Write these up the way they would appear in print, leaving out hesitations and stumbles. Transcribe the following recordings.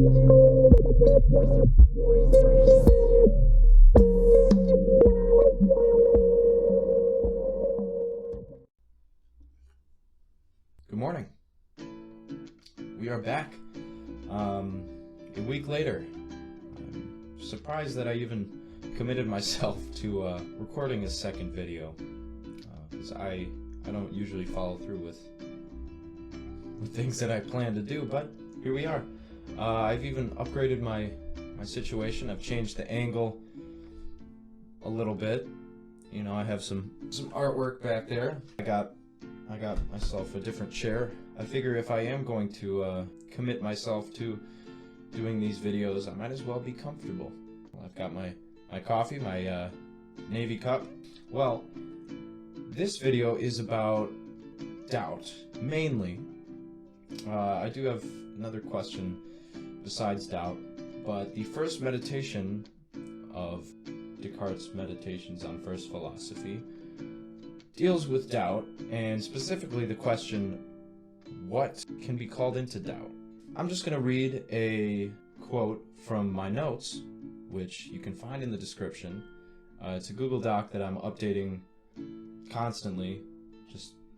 Good morning. We are back. A week later. I'm surprised that I even committed myself to recording a second video, because I don't usually follow through with things that I plan to do, but here we are. I've even upgraded my situation. I've changed the angle a little bit. You know, I have some artwork back there. I got myself a different chair. I figure if I am going to commit myself to doing these videos, I might as well be comfortable. I've got my coffee, my Navy cup. Well, this video is about doubt, mainly. I do have another question besides doubt, but the first meditation of Descartes' Meditations on First Philosophy deals with doubt, and specifically the question, what can be called into doubt? I'm just going to read a quote from my notes, which you can find in the description. It's a Google Doc that I'm updating constantly.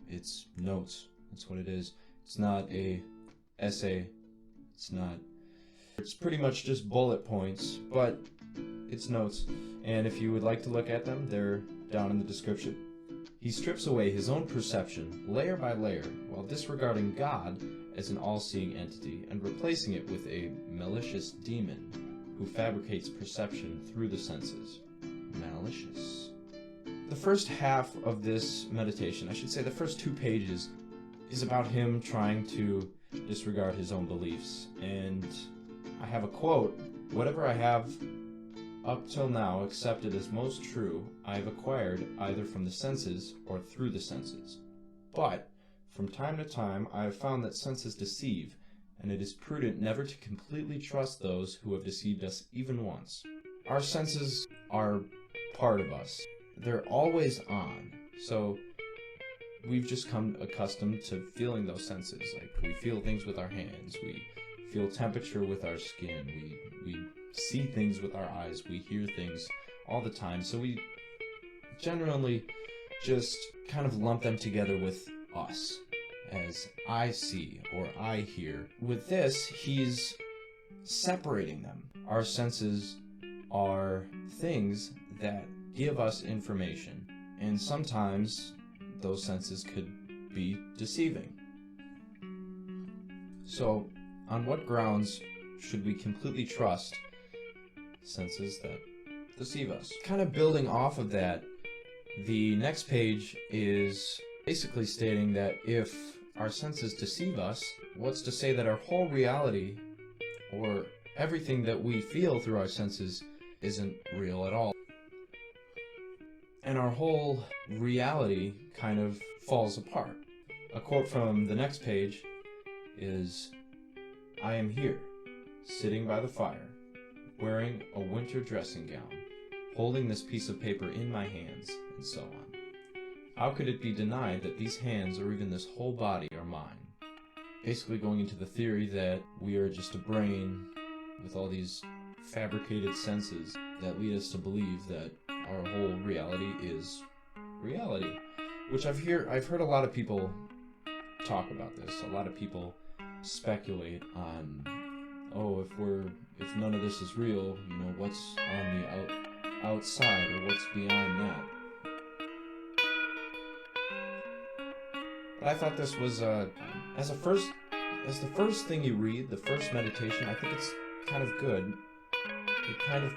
It's notes. That's what it is. It's not a essay. It's pretty much just bullet points, but it's notes. And if you would like to look at them, they're down in the description. He strips away his own perception, layer by layer, while disregarding God as an all-seeing entity and replacing it with a malicious demon who fabricates perception through the senses. Malicious. The first half of this meditation, I should say the first 2 pages, is about him trying to disregard his own beliefs. And I have a quote: "Whatever I have up till now accepted as most true, I have acquired either from the senses or through the senses. But from time to time I have found that senses deceive, and it is prudent never to completely trust those who have deceived us even once." Our senses are part of us. They're always on. So we've just come accustomed to feeling those senses. Like, we feel things with our hands, we feel temperature with our skin, we see things with our eyes, we hear things all the time. So we generally just kind of lump them together with us, as I see or I hear. With this, he's separating them. Our senses are things that give us information, and sometimes those senses could be deceiving. So, on what grounds should we completely trust senses that deceive us? Kind of building off of that, the next page is basically stating that if our senses deceive us, what's to say that our whole reality, or everything that we feel through our senses, isn't real at all? And our whole reality kind of falls apart. A quote from the next page is, "I am here, sitting by the fire, wearing a winter dressing gown, holding this piece of paper in my hands," and so on. How could it be denied that these hands, or even this whole body, are mine? Basically going into the theory that we are just a brain with all these fabricated senses that lead us to believe that our whole reality is reality. Which I've heard a lot of people talk about this. A lot of people speculate on, oh, if none of this is real, you know, what's on the outside, or what's beyond that. But I thought this was as the first thing you read, the first meditation, I think it's kind of good. It kind of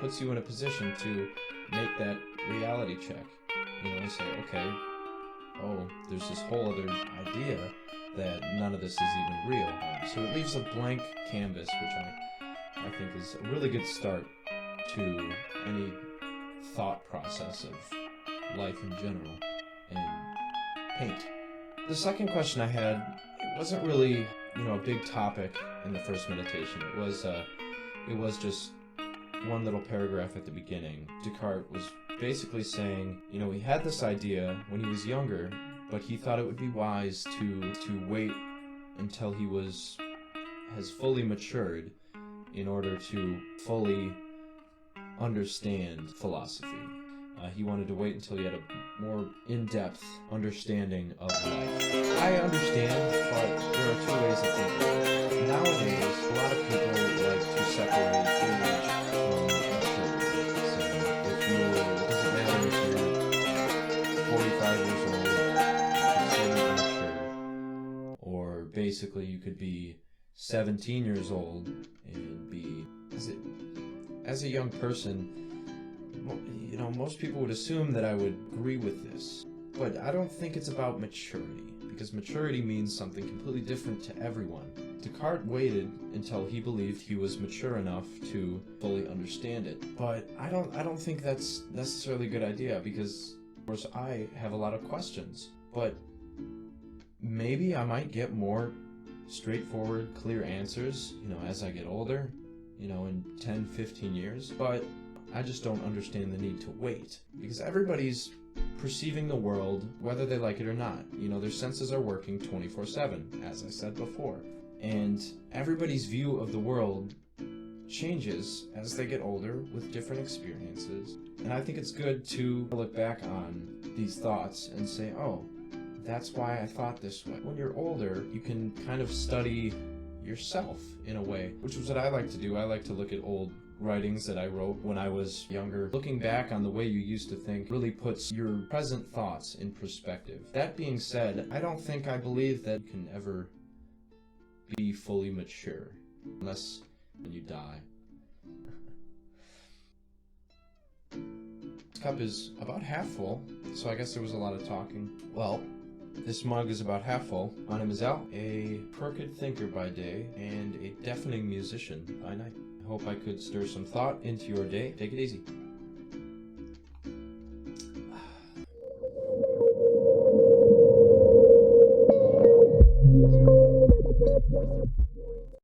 puts you in a position to make that reality check. You know, say, okay, oh, there's this whole other idea that none of this is even real. So it leaves a blank canvas, which I think is a really good start to any thought process of life in general and paint. The second question I had, it wasn't really, a big topic in the first meditation. It was just one little paragraph at the beginning. Descartes was basically saying, he had this idea when he was younger, but he thought it would be wise to wait until he was has fully matured in order to fully understand philosophy. He wanted to wait until he had a more in-depth understanding of life. I understand, but there are two ways of thinking. Nowadays, a lot of people like to separate age from maturity. So it doesn't matter if you're 45 years old, you're still immature. Or basically you could be 17 years old and be, as a young person, most people would assume that I would agree with this, but I don't think it's about maturity, because maturity means something completely different to everyone. Descartes waited until he believed he was mature enough to fully understand it, but I don't think that's necessarily a good idea, because of course I have a lot of questions, but maybe I might get more straightforward, clear answers, as I get older, in 10, 15 years, but I just don't understand the need to wait, because everybody's perceiving the world whether they like it or not. Their senses are working 24/7, as I said before. And everybody's view of the world changes as they get older with different experiences. And I think it's good to look back on these thoughts and say, oh, that's why I thought this way. When you're older, you can kind of study yourself in a way, which is what I like to do. I like to look at old writings that I wrote when I was younger. Looking back on the way you used to think really puts your present thoughts in perspective. That being said, I don't think I believe that you can ever be fully mature unless when you die. This cup is about half full, so I guess there was a lot of talking. Well, this mug is about half full. My name is Al, a crooked thinker by day and a deafening musician by night. I hope I could stir some thought into your day. Take it easy.